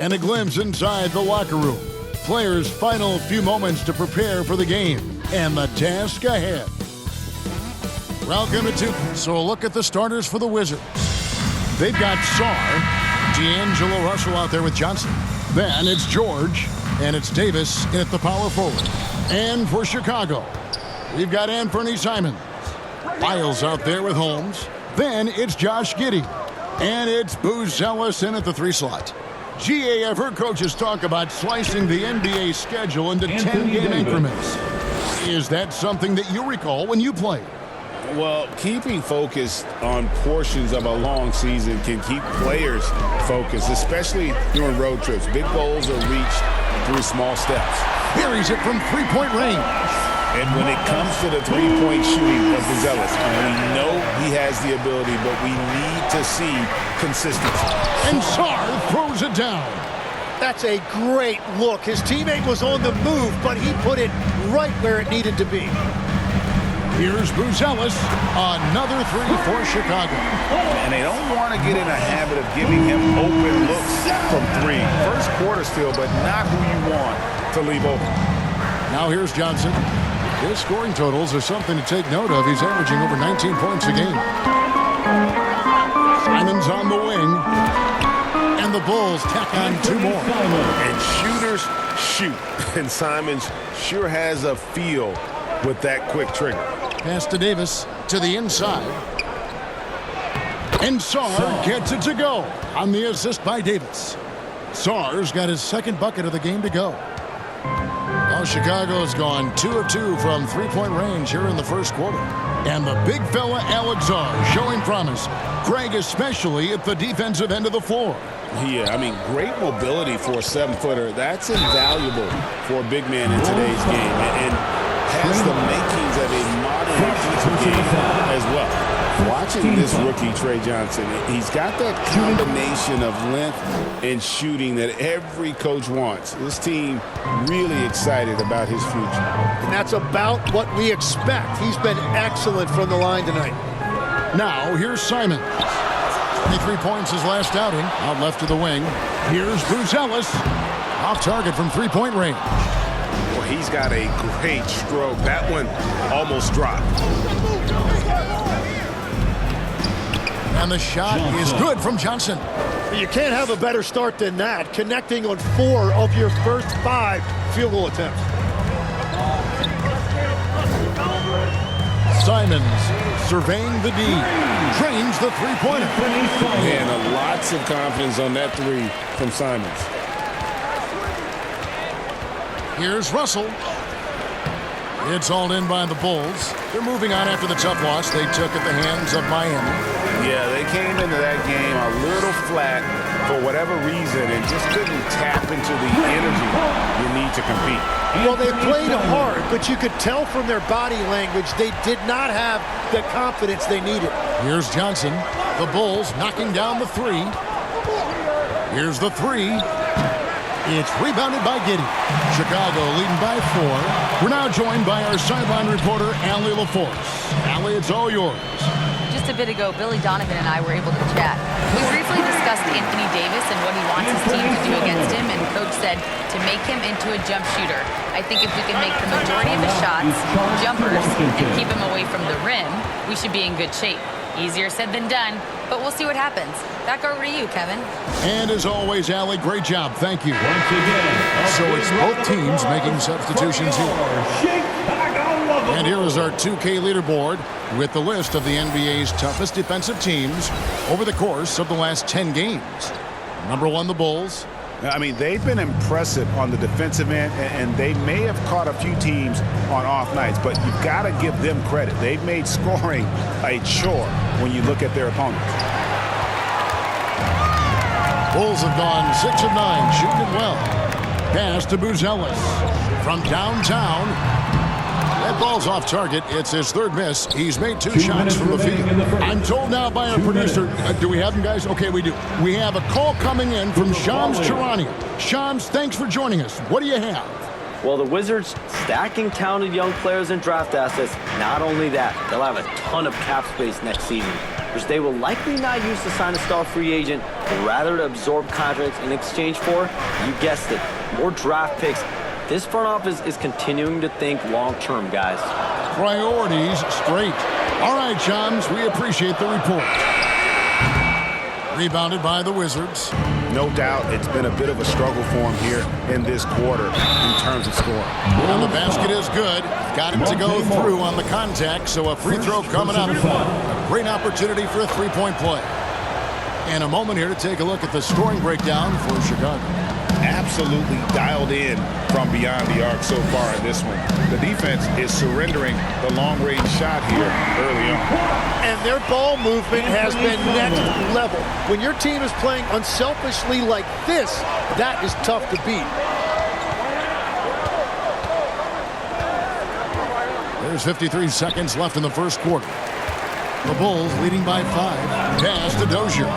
and a glimpse inside the locker room. Players' final few moments to prepare for the game and the task ahead. Welcome to So a look at the starters for the Wizards. They've got Sarr, D'Angelo Russell out there with Johnson. Then it's George, and it's Davis in at the power forward. And for Chicago, we've got Anthony Simons. Lyles out there with Holmes. Then it's Josh Giddey. And it's Buzelis in at the 3 slot. I've heard coaches talk about slicing the NBA schedule into 10-game increments. Is that something that you recall when you played? Well, keeping focused on portions of a long season can keep players focused, especially during road trips. Big goals are reached through small steps. Here he's it from three-point range. And when it comes to the three-point shooting of Buzelis, we know he has the ability, but we need to see consistency. And Sarr throws it down. That's a great look. His teammate was on the move, but he put it right where it needed to be. Here's Buzelis, another 3 for Chicago. And they don't want to get in a habit of giving him open looks from 3. First quarter still, but not who you want to leave open. Now here's Johnson. His scoring totals are something to take note of. He's averaging over 19 points a game. Simons on the wing. And the Bulls tack on 2 more. And shooters shoot. And Simons sure has a feel with that quick trigger. Pass to Davis to the inside. And Sarr gets it to go on the assist by Davis. Sarr's got his 2nd bucket of the game to go. Well, Chicago's gone 2 of 2 from 3-point range here in the first quarter. And the big fella Alex Sarr showing promise. Greg especially at the defensive end of the floor. Yeah, I mean, great mobility for a 7-footer. That's invaluable for a big man in today's game. And has the makings of a modern offensive game as well. Watching this rookie, Trey Johnson, he's got that combination of length and shooting that every coach wants. This team really excited about his future. And that's about what we expect. He's been excellent from the line tonight. Now, here's Simons. 23 points his last outing, out left to the wing. Here's Buzelis, off target from 3-point range. Well, he's got a great stroke. That one almost dropped. And the shot is good from Johnson. You can't have a better start than that, connecting on 4 of your first 5 field goal attempts. Simons surveying the D, drains the 3-pointer. And lots of confidence on that 3 from Simons. Here's Russell. It's all in by the Bulls. They're moving on after the tough loss they took at the hands of Miami. Yeah, they came into that game a little flat for whatever reason and just couldn't tap into the energy you need to compete. Well, they played hard, but you could tell from their body language they did not have the confidence they needed. Here's Johnson. The Bulls knocking down the 3. Here's the 3. It's rebounded by Giddey. Chicago leading by 4. We're now joined by our sideline reporter, Allie LaForce. Allie, it's all yours. Just a bit ago, Billy Donovan and I were able to chat. We briefly discussed Anthony Davis and what he wants his team to do against him, and Coach said to make him into a jump shooter. I think if we can make the majority of his shots jumpers and keep him away from the rim, we should be in good shape. Easier said than done, but we'll see what happens. Back over to you, Kevin. And as always, Allie, great job. Thank you. So it's both teams making substitutions here. And here is our 2K leaderboard with the list of the NBA's toughest defensive teams over the course of the last 10 games. Number 1, the Bulls. I mean, they've been impressive on the defensive end, and they may have caught a few teams on off nights, but you've got to give them credit. They've made scoring a chore when you look at their opponents. Bulls have gone 6 of 9, shooting it well. Pass to Buzelis from downtown. That ball's off target. It's his 3rd miss. He's made 2 shots from the field. I'm told now by our producer, do we have him, guys? Okay, we do. We have a call coming in from Shams Charania. Shams, thanks for joining us. What do you have? Well, the Wizards stacking talented young players and draft assets. Not only that, they'll have a ton of cap space next season. which they will likely not use to sign a star free agent, but rather to absorb contracts in exchange for, you guessed it, more draft picks. This front office is continuing to think long-term, guys. Priorities straight. All right, chums, we appreciate the report. Rebounded by the Wizards. No doubt it's been a bit of a struggle for him here in this quarter in terms of scoring. And the basket is good. Got it to go through on the contact, so a free throw coming up. A great opportunity for a three-point play. And a moment here to take a look at the scoring breakdown for Chicago. Absolutely dialed in from beyond the arc so far in this one. The defense is surrendering the long-range shot here early on. And their ball movement has been next level. When your team is playing unselfishly like this, that is tough to beat. There's 53 seconds left in the first quarter. The Bulls leading by 5. Pass to Dozier.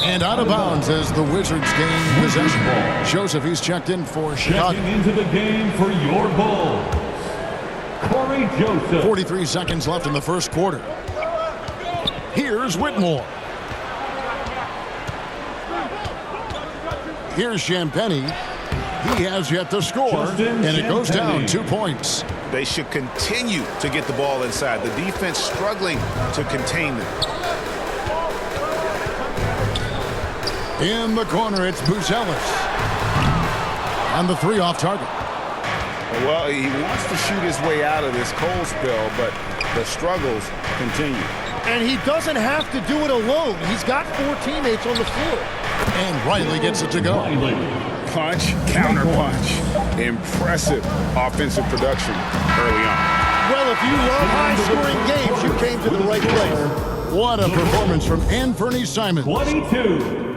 And out of bounds as the Wizards gain possession. Shows if he's checked in for Chicago. Checking into the game for your Bulls, Corey Joseph. 43 seconds left in the first quarter. Here's Whitmore. Here's Champagnie. He has yet to score, and it goes down 2 points. They should continue to get the ball inside. The defense struggling to contain them. In the corner, it's Buzelis. And the three off target. Well, he wants to shoot his way out of this cold spell, but the struggles continue. And he doesn't have to do it alone. He's got 4 teammates on the floor. And Riley gets it to go. Punch, counter punch. Impressive offensive production early on. Well, if you love high-scoring games, you came to the right place. What a performance from Anthony Simons. 22.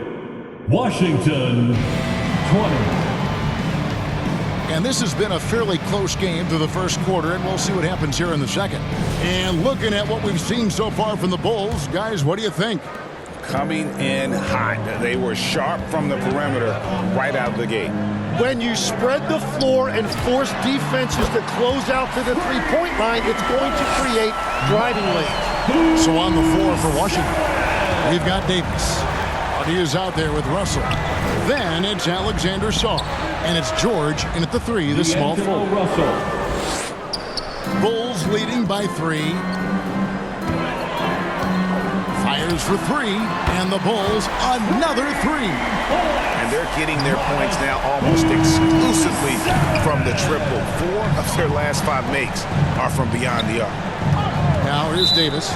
Washington, 20. And this has been a fairly close game through the first quarter, and we'll see what happens here in the second. And looking at what we've seen so far from the Bulls, guys, what do you think? Coming in hot. They were sharp from the perimeter right out of the gate. When you spread the floor and force defenses to close out to the three-point line, it's going to create driving lanes. So on the floor for Washington, we've got Davis. He is out there with Russell. Then it's Alexander Shaw. And it's George in at the 3, the small forward. Bulls leading by 3. Fires for 3. And the Bulls another 3. And they're getting their points now almost exclusively from the triple. 4 of their last 5 makes are from beyond the arc. Now here's Davis.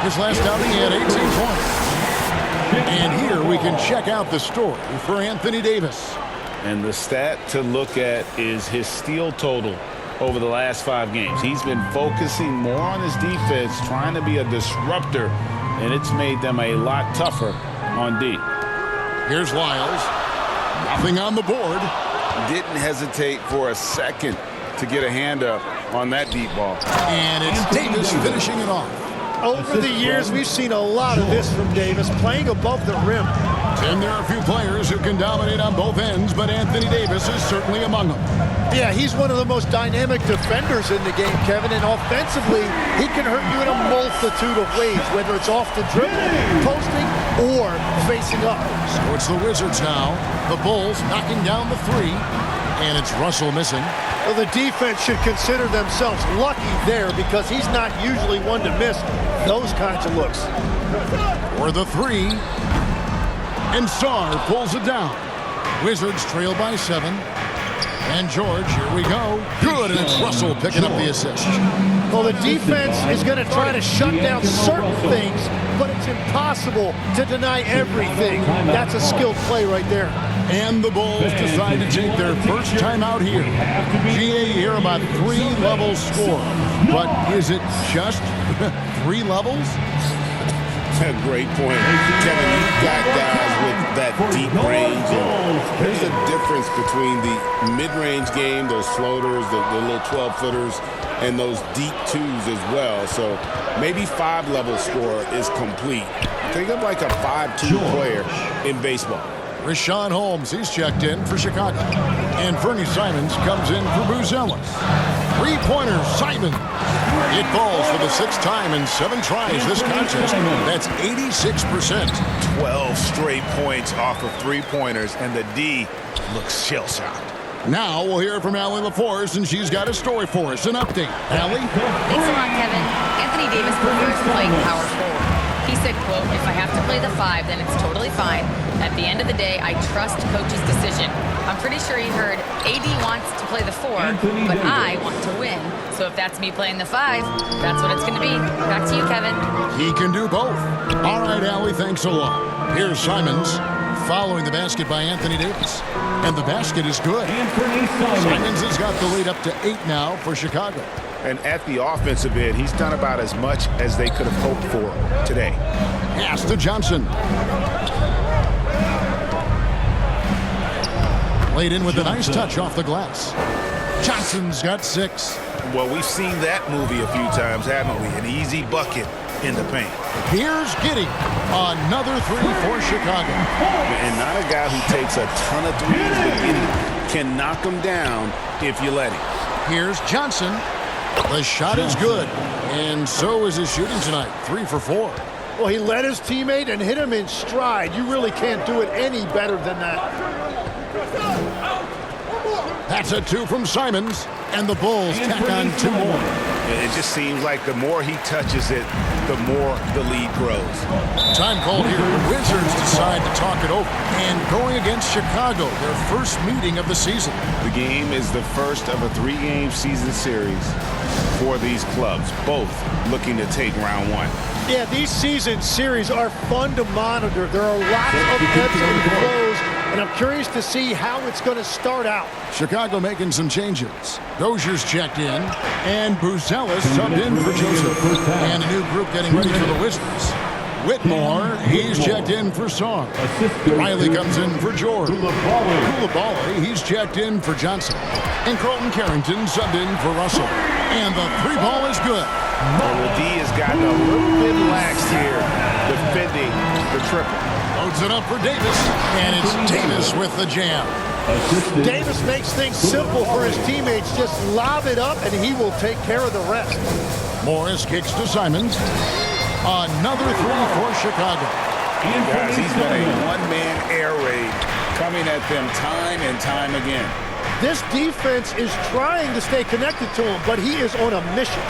His last outing, he had 18 points. And here we can check out the story for Anthony Davis. And the stat to look at is his steal total over the last 5 games. He's been focusing more on his defense, trying to be a disruptor, and it's made them a lot tougher on D. Here's Lyles. Nothing on the board. Didn't hesitate for a second to get a hand up on that deep ball. And it's Davis finishing it off. Over the years, we've seen a lot of this from Davis, playing above the rim. And there are a few players who can dominate on both ends, but Anthony Davis is certainly among them. Yeah, he's one of the most dynamic defenders in the game, Kevin, and offensively, he can hurt you in a multitude of ways, whether it's off the dribble, posting, or facing up. So it's the Wizards now. The Bulls knocking down the 3, and it's Russell missing. Well, the defense should consider themselves lucky there because he's not usually one to miss those kinds of looks. For the 3, and Sarr pulls it down. Wizards trail by 7. And George, here we go. Good, and it's Russell picking up the assist. Well, the defense is going to try to shut down certain things, but it's impossible to deny everything. That's a skilled play right there. And the Bulls decide to take their first time out here. GA here about 3 levels score. But is it just 3 levels? That's a great point. Kevin, you've got guys with that deep range. And there's a difference between the mid-range game, those floaters, the little 12-footers, and those deep 2s as well. So maybe 5-level score is complete. Think of like a 5-2 player in baseball. Rashawn Holmes, he's checked in for Chicago. And Fernie Simons comes in for Buzelis. Three-pointer, Simons. It falls for the 6th time in 7 tries this contest. That's 86%. 12 straight points off of three-pointers, and the D looks shell-shocked. Now we'll hear from Allie LaForce, and she's got a story for us. An update. Allie? Thanks a lot, Kevin. Anthony Davis prefers playing power forward. He said, quote, "If I have to play the 5, then it's totally fine. At the end of the day, I trust coach's decision." I'm pretty sure he heard AD wants to play the 4, but I want to win. So if that's me playing the 5, that's what it's going to be. Back to you, Kevin. He can do both. All right, Allie, thanks a lot. Here's Simons following the basket by Anthony Davis. And the basket is good. Simons has got the lead up to 8 now for Chicago. And at the offensive end, he's done about as much as they could have hoped for today. Pass to Johnson. Played in with a nice touch off the glass. Johnson's got 6. Well, we've seen that movie a few times, haven't we? An easy bucket in the paint. Here's Giddey. Another 3 for Chicago. And not a guy who takes a ton of threes, but Giddey can knock them down if you let him. Here's Johnson. The shot is good, and so is his shooting tonight. 3 for 4. Well, he led his teammate and hit him in stride. You really can't do it any better than that. That's a 2 from Simons, and the Bulls tack on 2 more. It just seems like the more he touches it, the more the lead grows. Time called here. The Wizards decide to talk it over. And going against Chicago, their first meeting of the season. The game is the first of a 3-game season series for these clubs, both looking to take round 1. Yeah, these season series are fun to monitor. There are lots of ebbs and flows, and I'm curious to see how it's going to start out. Chicago making some changes. Dozier's checked in, and Buzelis subbed in for Joseph. And a new group getting ready for the Wizards. Whitmore, he's checked in for Song. Riley comes in for George. Koulibaly, he's checked in for Johnson. And Colton Carrington subbed in for Russell. And the 3 ball is good. Well, the D has gotten a little bit lax here, defending the triple. Loads it up for Davis, and it's Davis with the jam. Davis makes things simple for his teammates. Just lob it up, and he will take care of the rest. Morris kicks to Simons. Another 3 for Chicago. Guys, he's been a one-man air raid, coming at them time and time again. This defense is trying to stay connected to him, but he is on a mission.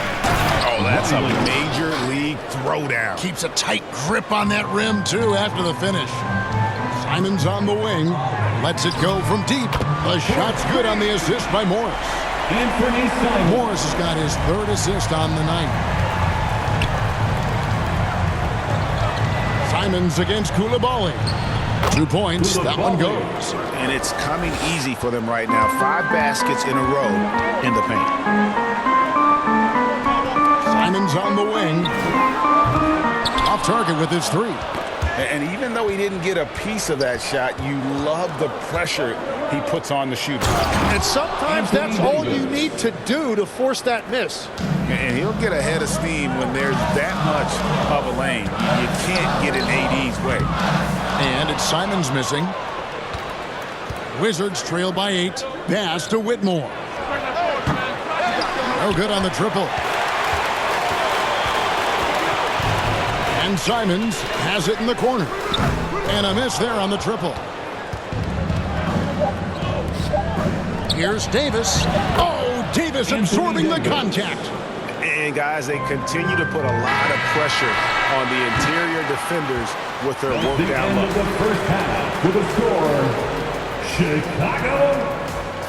Oh, that's a major league throwdown. Keeps a tight grip on that rim, too, after the finish. Simons on the wing. Lets it go from deep. The shot's good on the assist by Morris. Morris has got his 3rd assist on the night. Simons against Koulibaly. 2 points. That one goes. And it's coming easy for them right now. 5 baskets in a row in the paint. Simons on the wing. Off target with his 3. And even though he didn't get a piece of that shot, you love the pressure he puts on the shooter. And sometimes that's all you need to do to force that miss. And he'll get a head of steam when there's that much of a lane. You can't get in AD's way. And it's Simons missing. Wizards trail by 8. Pass to Whitmore. No good on the triple. And Simons has it in the corner. And a miss there on the triple. Here's Davis. Oh, Davis absorbing the contact. And guys, they continue to put a lot of pressure on the interior defenders with their work down low. The first half with a score, Chicago.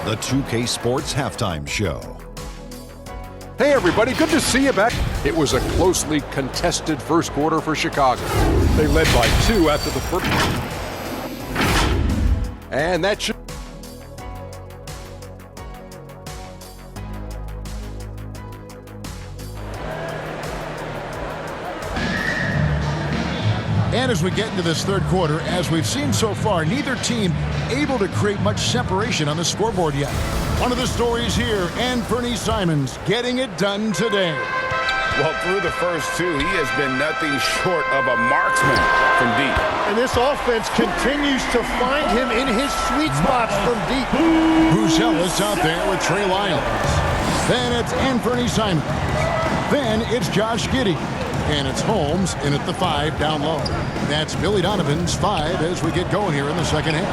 The 2K Sports Halftime Show. Hey everybody, good to see you back. It was a closely contested first quarter for Chicago. They led by 2 after the first. And that should. And as we get into this 3rd quarter, as we've seen so far, neither team able to create much separation on the scoreboard yet. One of the stories here, and Fernie Simons getting it done today. Well, through the first two, he has been nothing short of a marksman from deep. And this offense continues to find him in his sweet spots from deep. Buzelis out there with Trey Lyles. Then it's Anthony Simons. Then it's Josh Giddey. And it's Holmes in at the 5 down low. That's Billy Donovan's 5 as we get going here in the second half.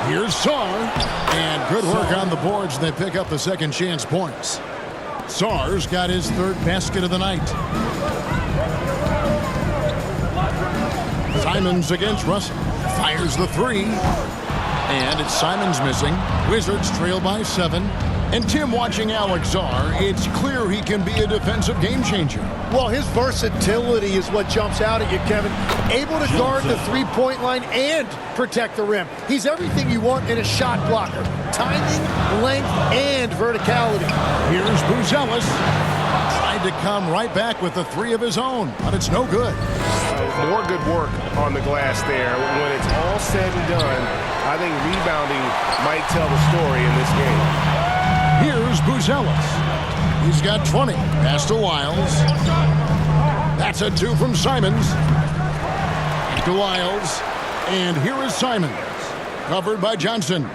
Here's Sarr. And good work on the boards. They pick up the second chance points. Sarr's got his 3rd basket of the night. Simons against Russell. Fires the 3. And it's Simons missing. Wizards trail by 7. And Tim, watching Alex Sarr, it's clear he can be a defensive game changer. Well, his versatility is what jumps out at you, Kevin. Able to guard the three-point line and protect the rim. He's everything you want in a shot blocker. Timing, length, and verticality. Here's Buzelis. Tried to come right back with the 3 of his own, but it's no good. More good work on the glass there. When it's all said and done, I think rebounding might tell the story in this game. Here's Buzelis. He's got 20. Pass to Lyles. That's a 2 from Simons. To Lyles. And here is Simons. Covered by Johnson.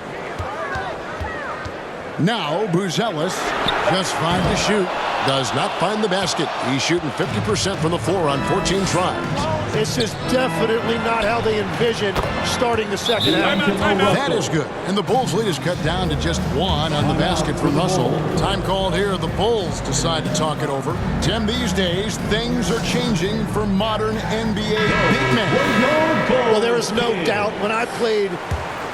Now Buzelis. Just 5 to shoot. Does not find the basket. He's shooting 50% from the floor on 14 tries. This is definitely not how they envisioned starting the second half. That is good. And the Bulls' lead is cut down to just 1 on the basket from Russell. Time called here. The Bulls decide to talk it over. Tim, these days, things are changing for modern NBA big men. Well, there is no doubt when I played,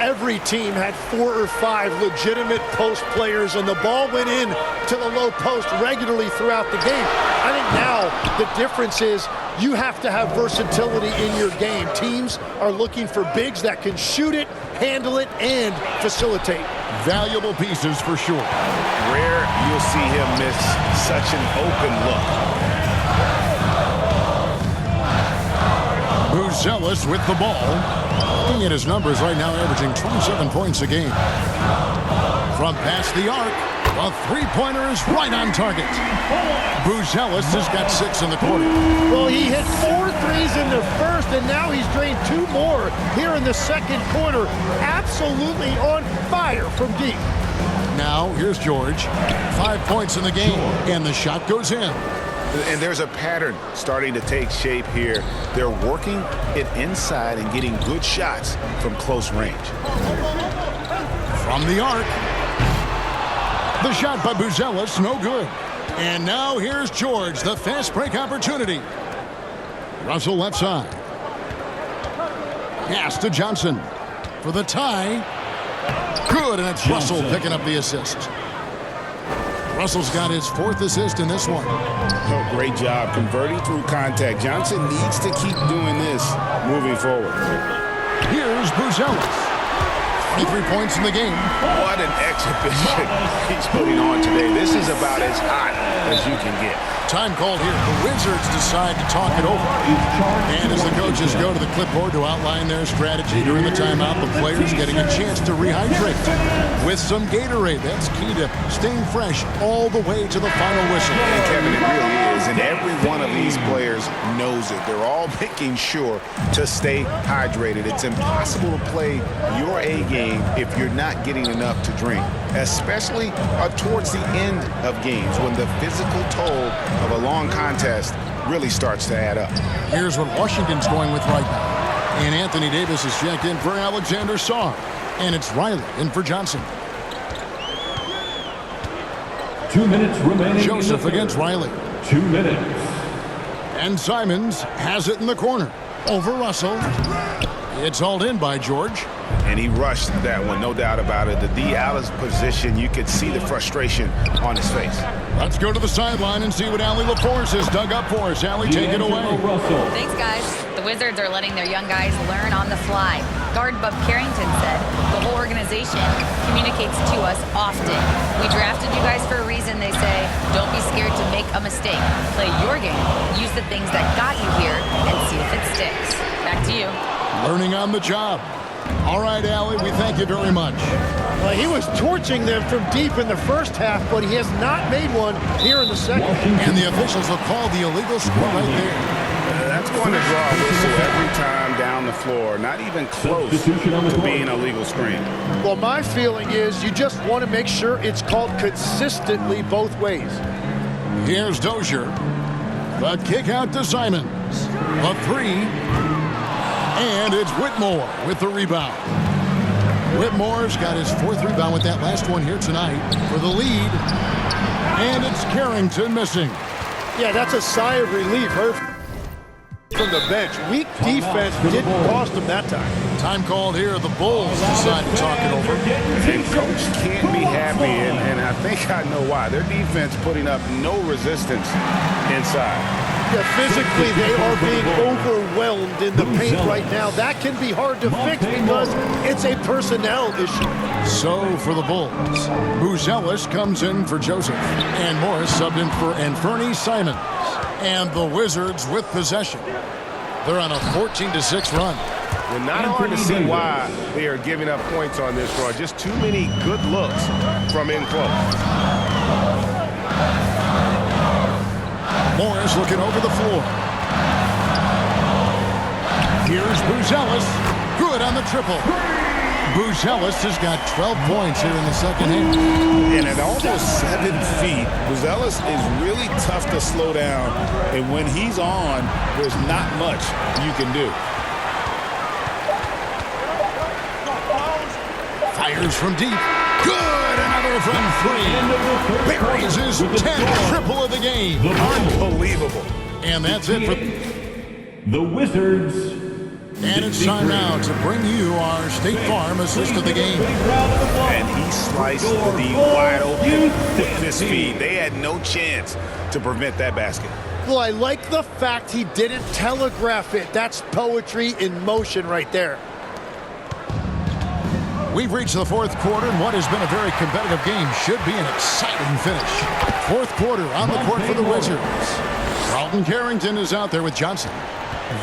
every team had 4 or 5 legitimate post players, and the ball went in to the low post regularly throughout the game. I think now the difference is you have to have versatility in your game. Teams are looking for bigs that can shoot it, handle it, and facilitate. Valuable pieces for sure. Rare you'll see him miss such an open look. Buzelis with the ball. Looking at his numbers right now, averaging 27 points a game. From past the arc, a 3-pointer is right on target. Buzelis has got 6 in the quarter. Well, he hit 4 threes in the first, and now he's drained 2 more here in the second quarter. Absolutely on fire from deep. Now, here's George. 5 points in the game, and the shot goes in. And there's a pattern starting to take shape here. They're working it inside and getting good shots from close range. From the arc. The shot by Buzelis, no good. And now here's George, the fast break opportunity. Russell left side. Pass to Johnson for the tie. Good, and it's Russell picking up the assist. Russell's got his 4th assist in this one. Oh, great job converting through contact. Johnson needs to keep doing this moving forward. Here's Buzelis. 23 points in the game. What an exhibition he's putting on today. This is about as hot as you can get. Time called here. The Wizards decide to talk it over. And as the coaches go to the clipboard to outline their strategy during the timeout, the players getting a chance to rehydrate with some Gatorade. That's key to staying fresh all the way to the final whistle. And Kevin, it really is. And every one of these players knows it. They're all making sure to stay hydrated. It's impossible to play your A game if you're not getting enough to drink, especially towards the end of games when the physical toll of a long contest really starts to add up. Here's what Washington's going with right now. And Anthony Davis is checked in for Alexander Sarr. And it's Riley in for Johnson. 2 minutes remaining. Joseph against Riley. 2 minutes. And Simons has it in the corner. Over Russell. It's hauled in by George. And he rushed that one, no doubt about it. The D. Alice position, you could see the frustration on his face. Let's go to the sideline and see what Allie LaForce has dug up for us. Allie, take it away. Thanks, guys. The Wizards are letting their young guys learn on the fly. Guard Bub Carrington said, the whole organization communicates to us often. We drafted you guys for a reason, they say. Don't be scared to make a mistake. Play your game. Use the things that got you here and see if it sticks. Back to you. Learning on the job. All right, Allie, we thank you very much. He was torching them from deep in the first half, but he has not made one here in the second. And the officials will call the illegal score right there. That's going to draw a whistle every time down the floor. Not even close to being a legal screen. Well, my feeling is you just want to make sure it's called consistently both ways. Here's Dozier. The kick out to Simons. A three. And it's Whitmore with the rebound. Whitmore's got his fourth rebound with that last one here tonight for the lead. And it's Carrington missing. Yeah, that's a sigh of relief. Heard from the bench. Weak defense didn't cost them that time. Time called here. The Bulls decide to talk it over. And coach can't be happy, and I think I know why. Their defense putting up no resistance inside. Yeah, physically, they are being overwhelmed in the paint right now. That can be hard to fix because it's a personnel issue. So for the Bulls, Buzelis comes in for Joseph, and Morris subbed in for Anferny Simons. And the Wizards with possession. They're on a 14-6 run. Well, not hard to see why they are giving up points on this run. Just too many good looks from in close. Morris looking over the floor. Here's Buzelis. Good on the triple. Buzelis has got 12 points here in the second half. And at almost 7 feet, Buzelis is really tough to slow down. And when he's on, there's not much you can do. Fires from deep. Good. Another from three. Buries his 10th triple of the game. Unbelievable. And that's it for the Wizards. And it's time now to bring you our State Farm assist of the game. And he sliced the wide open with his feet. They had no chance to prevent that basket. Well, I like the fact he didn't telegraph it. That's poetry in motion right there. We've reached the fourth quarter, and what has been a very competitive game should be an exciting finish. Fourth quarter on the court for the Wizards. Carlton Carrington is out there with Johnson.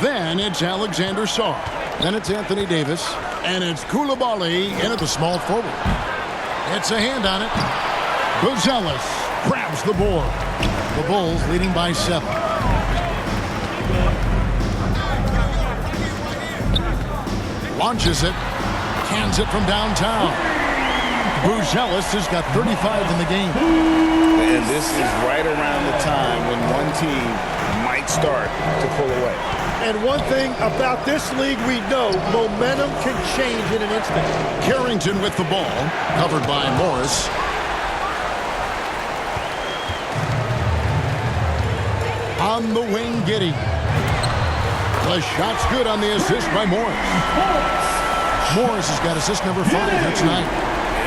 Then it's Alexander Sarr. Then it's Anthony Davis. And it's Koulibaly in at the small forward. It's a hand on it. Buzelis grabs the board. The Bulls leading by 7. Launches it. Cans it from downtown. Buzelis has got 35 in the game. And this is right around the time when one team might start to pull away. And one thing about this league we know, momentum can change in an instant. Carrington with the ball, covered by Morris. On the wing, Giddey. The shot's good on the assist by Morris. Morris has got assist number 5 here tonight.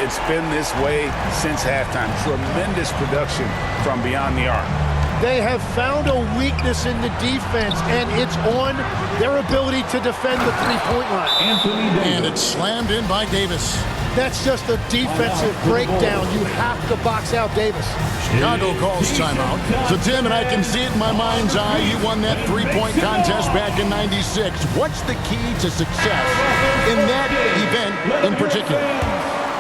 It's been this way since halftime. Tremendous production from beyond the arc. They have found a weakness in the defense, and it's on their ability to defend the three-point line. And it's slammed in by Davis. That's just a defensive breakdown. You have to box out Davis. Chicago calls timeout. So, Tim, and I can see it in my mind's eye, you won that three-point contest back in '96. What's the key to success in that event in particular?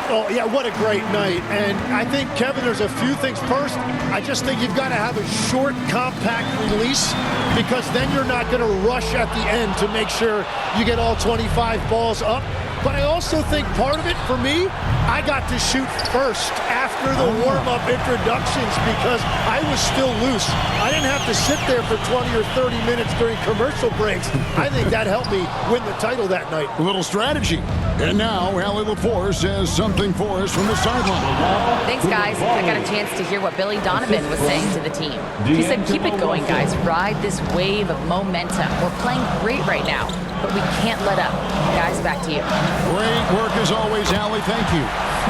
Oh, yeah, what a great night. And I think, Kevin, there's a few things. First, I just think you've got to have a short, compact release because then you're not going to rush at the end to make sure you get all 25 balls up. But I also think part of it, for me, I got to shoot first after the warm-up introductions because I was still loose. I didn't have to sit there for 20 or 30 minutes during commercial breaks. I think that helped me win the title that night. A little strategy. And now, Allie Lepore says something for us from the sideline. Thanks, guys. I got a chance to hear what Billy Donovan was saying to the team. He said, keep it going, guys. Ride this wave of momentum. We're playing great right now, but we can't let up. Guys, back to you. Great work as always, Allie. Thank you.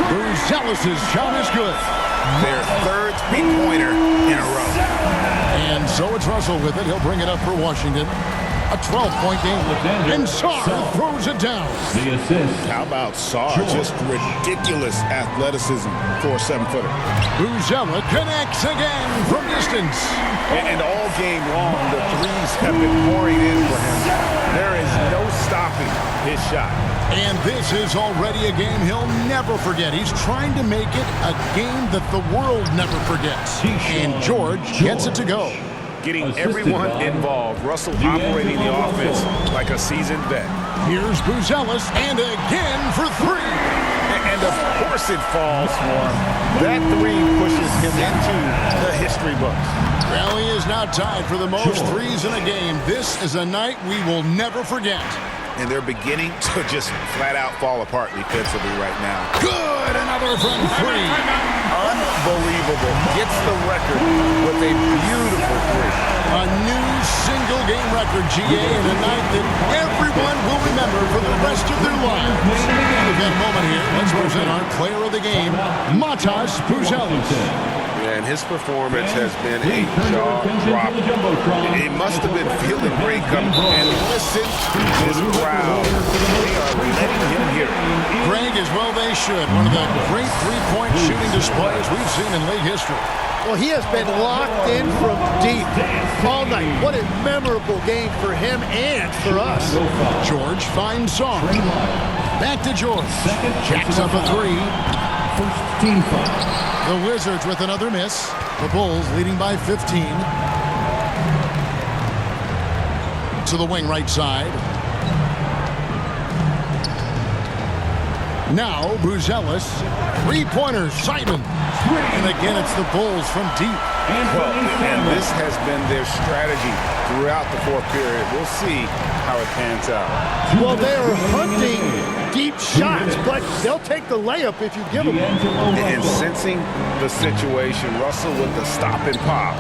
Buzelis' shot is good. Their third three-pointer in a row. And so it's Russell with it. He'll bring it up for Washington. A 12-point game. And Sarr throws it down. The assist. How about Sarr? Just ridiculous athleticism for a 7-footer. Buzelis connects again from distance. And all game long, the threes have been pouring in for him. There is no stopping his shot. And this is already a game he'll never forget. He's trying to make it a game that the world never forgets. And George gets it to go. Getting everyone involved. Russell operating the offense like a seasoned vet. Here's Buzelis, and again for three. And of course it falls for him. That three pushes him into the history books. Well, he is now tied for the most threes in a game. This is a night we will never forget. And they're beginning to just flat out fall apart defensively right now. Good, another from three. Unbelievable. Gets the record with a beautiful three. A new single-game record, GA, in a night that everyone will remember for the rest of their lives. We've got a moment here. Let's present our player of the game, Matas Buzelis. And his performance has been a jaw-dropper. He must have been feeling great coming. And listen to this crowd. They are letting him hear it. Greg, as well they should. One of the great three-point shooting displays we've seen in league history. Well, he has been locked in from deep all night. What a memorable game for him and for us. George finds Song. Back to George. Jacks up a three. First team foul. The Wizards with another miss. The Bulls leading by 15. To the wing right side. Now Buzelis. Three-pointers, Simon. And again, it's the Bulls from deep. Well, and this has been their strategy throughout the fourth period. We'll see how it pans out. Well, they are hunting deep shots, but they'll take the layup if you give them. And sensing the situation, Russell with the stop and pop.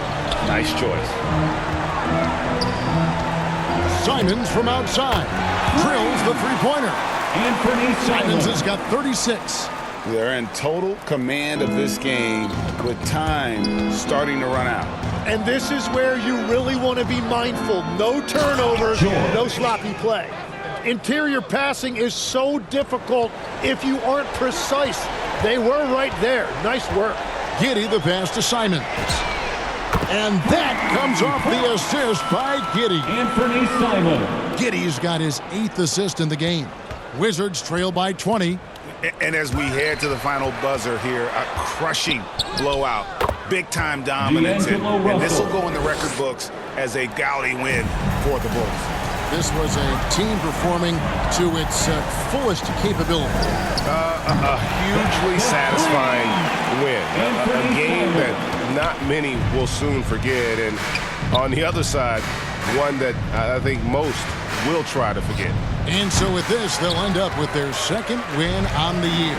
Nice choice. Simons from outside. Drills the three-pointer. Simons has got 36. They're in total command of this game with time starting to run out. And this is where you really want to be mindful. No turnovers, no sloppy play. Interior passing is so difficult if you aren't precise. They were right there. Nice work. Giddey the pass to Simons. And that comes off the assist by Giddey. Anthony Simons. Giddey's got his 8th assist in the game. Wizards trail by 20. And as we head to the final buzzer here, a crushing blowout, big-time dominance, and this will go in the record books as a gaudy win for the Bulls. This was a team performing to its fullest capability. A hugely satisfying win. A game that not many will soon forget. And on the other side, one that I think most will try to forget. And so with this, they'll end up with their 2nd win on the year.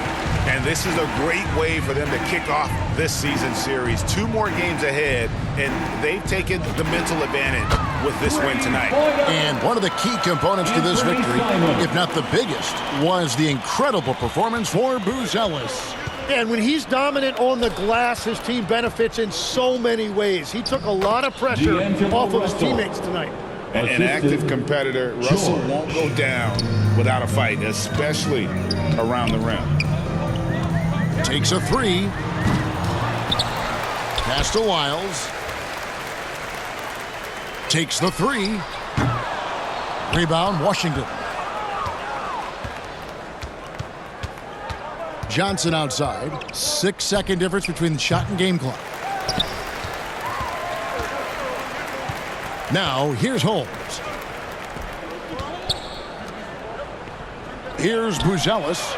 And this is a great way for them to kick off this season series. 2 more games ahead, and they've taken the mental advantage with this win tonight. And one of the key components to this victory, if not the biggest, was the incredible performance for Buzelis. And when he's dominant on the glass, his team benefits in so many ways. He took a lot of pressure off of his teammates tonight. An active competitor, Russell won't go down without a fight, especially around the rim. Takes a three. Pass to Wiles. Takes the three. Rebound, Washington. Johnson outside. 6-second difference between the shot and game clock. Now, here's Holmes. Here's Buzelis.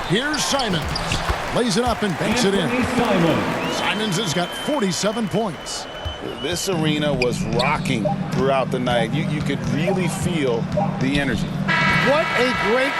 Here's Simons. Lays it up and banks it in. Simons has got 47 points. This arena was rocking throughout the night. You could really feel the energy. What a great